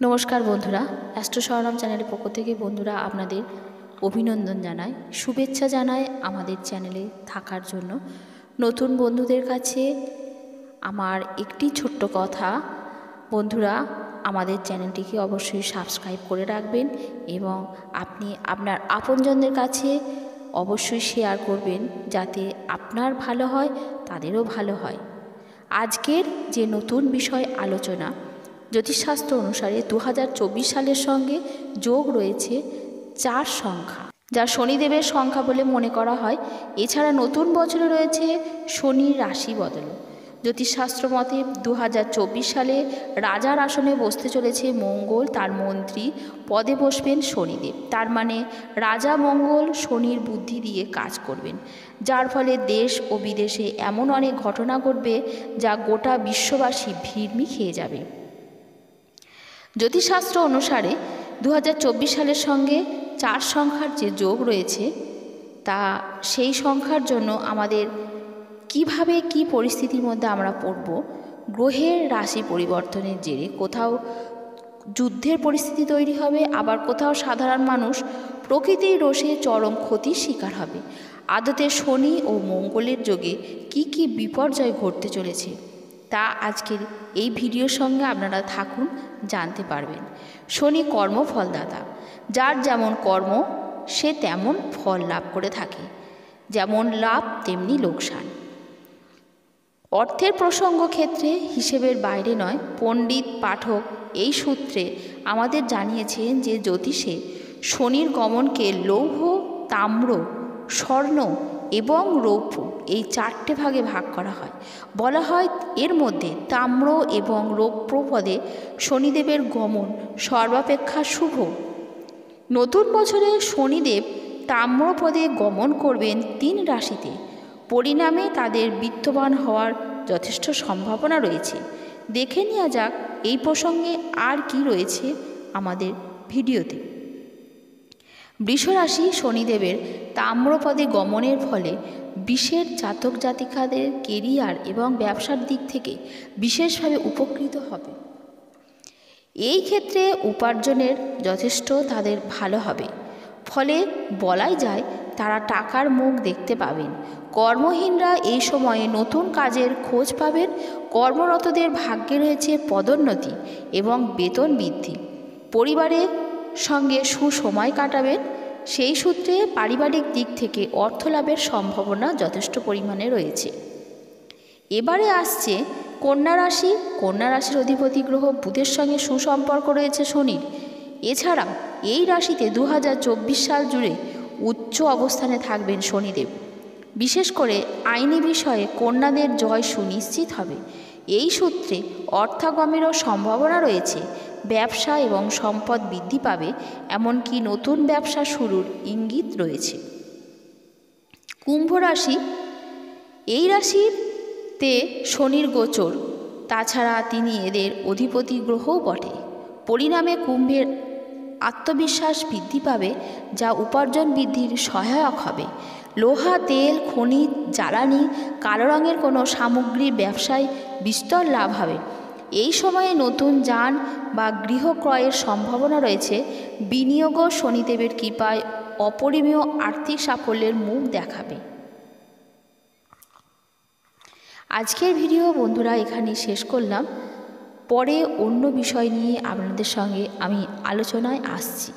নমস্কার বন্ধুরা, অ্যাস্ট্রো শরণম চ্যানেলের পক্ষ থেকে বন্ধুরা আপনাদের অভিনন্দন জানাই, শুভেচ্ছা জানাই আমাদের চ্যানেলে থাকার জন্য। নতুন বন্ধুদের কাছে আমার একটি ছোট্ট কথা, বন্ধুরা আমাদের চ্যানেলটিকে অবশ্যই সাবস্ক্রাইব করে রাখবেন এবং আপনি আপনার আপনজনদের কাছে অবশ্যই শেয়ার করবেন, যাতে আপনার ভালো হয় তাদেরও ভালো হয়। আজকের যে নতুন বিষয় আলোচনা, জ্যোতিষশাস্ত্র অনুসারে 2024 সালের সঙ্গে যোগ রয়েছে 4 সংখ্যা, যা শনিদেবের সংখ্যা বলে মনে করা হয়। এছাড়া নতুন বছরে রয়েছে শনির রাশি বদল। জ্যোতিষশাস্ত্র মতে 2024 সালে রাজার আসনে বসতে চলেছে মঙ্গল, তার মন্ত্রী পদে বসবেন শনিদেব। তার মানে রাজা মঙ্গল শনির বুদ্ধি দিয়ে কাজ করবেন, যার ফলে দেশ ও বিদেশে এমন অনেক ঘটনা ঘটবে যা গোটা বিশ্ববাসী ভিড়মি খেয়ে যাবে। জ্যোতিষশাস্ত্র অনুসারে 2024 সালের সঙ্গে 4 সংখ্যার যে যোগ রয়েছে, তা সেই সংখ্যার জন্য আমাদের কিভাবে কি পরিস্থিতির মধ্যে আমরা পড়ব। গ্রহের রাশি পরিবর্তনের জেরে কোথাও যুদ্ধের পরিস্থিতি তৈরি হবে, আবার কোথাও সাধারণ মানুষ প্রকৃতির রোষে চরম ক্ষতির শিকার হবে। আদতে শনি ও মঙ্গলের যোগে কি কি বিপর্যয় ঘটতে চলেছে তা আজকের এই ভিডিওর সঙ্গে আপনারা থাকুন, জানতে পারবেন। শনি কর্মফলদাতা, যার যেমন কর্ম সে তেমন ফল লাভ করে থাকে, যেমন লাভ তেমনি লোকসান। অর্থের প্রসঙ্গ ক্ষেত্রে হিসেবের বাইরে নয়। পণ্ডিত পাঠক এই সূত্রে আমাদের জানিয়েছেন যে জ্যোতিষে শনির গমনকে লৌহ, তাম্র, স্বর্ণ এবং রৌপ্য এই 4টে ভাগে ভাগ করা হয়। বলা হয় এর মধ্যে তাম্র এবং রৌপ্য পদে শনিদেবের গমন সর্বাপেক্ষা শুভ। নতুন বছরে শনিদেব তাম্রপদে গমন করবেন 3 রাশিতে। পরিণামে তাদের বিত্তবান হওয়ার যথেষ্ট সম্ভাবনা রয়েছে। দেখে নেওয়া যাক এই প্রসঙ্গে আর কি রয়েছে আমাদের ভিডিওতে। বৃষরাশি শনিদেবের তাম্রপদে গমনের ফলে বিশেষ জাতক জাতিকাদের কেরিয়ার এবং ব্যবসার দিক থেকে বিশেষভাবে উপকৃত হবে। এই ক্ষেত্রে উপার্জনের যথেষ্ট তাদের ভালো হবে, ফলে বলাই যায় তারা টাকার মুখ দেখতে পাবেন। কর্মহীনরা এই সময়ে নতুন কাজের খোঁজ পাবেন। কর্মরতদের ভাগ্যে রয়েছে পদোন্নতি এবং বেতন বৃদ্ধি। পরিবারের সঙ্গে সুসময় কাটাবেন। সেই সূত্রে পারিবারিক দিক থেকে অর্থ লাভের সম্ভাবনা যথেষ্ট পরিমাণে রয়েছে। এবারে আসছে কন্যা রাশি। কন্যা রাশির অধিপতি গ্রহ বুধের সঙ্গে সুসম্পর্ক রয়েছে শনির। এছাড়াও এই রাশিতে 2024 সাল জুড়ে উচ্চ অবস্থানে থাকবেন শনিদেব। বিশেষ করে আইনি বিষয়ে কন্যাদের জয় সুনিশ্চিত হবে। এই সূত্রে অর্থাগমেরও সম্ভাবনা রয়েছে। ব্যবসা এবং সম্পদ বৃদ্ধি পাবে, এমনকি নতুন ব্যবসা শুরুর ইঙ্গিত রয়েছে। কুম্ভ রাশি, এই রাশিতে শনির গোচর, তাছাড়া তিনি এদের অধিপতি গ্রহও বটে। পরিণামে কুম্ভের আত্মবিশ্বাস বৃদ্ধি পাবে, যা উপার্জন বৃদ্ধির সহায়ক হবে। লোহা, তেল, খনিজ, জ্বালানি, কালো রঙের কোনো সামগ্রীর ব্যবসায় বিস্তর লাভ হবে। এই সময়ে নতুন যান বা গৃহ ক্রয়ের সম্ভাবনা রয়েছে। বিনিয়োগও শনিদেবের কৃপায় অপরিমেয় আর্থিক সাফল্যের মুখ দেখাবে। আজকের ভিডিও বন্ধুরা এখানেই শেষ করলাম। পরে অন্য বিষয় নিয়ে আপনাদের সঙ্গে আমি আলোচনায় আসছি।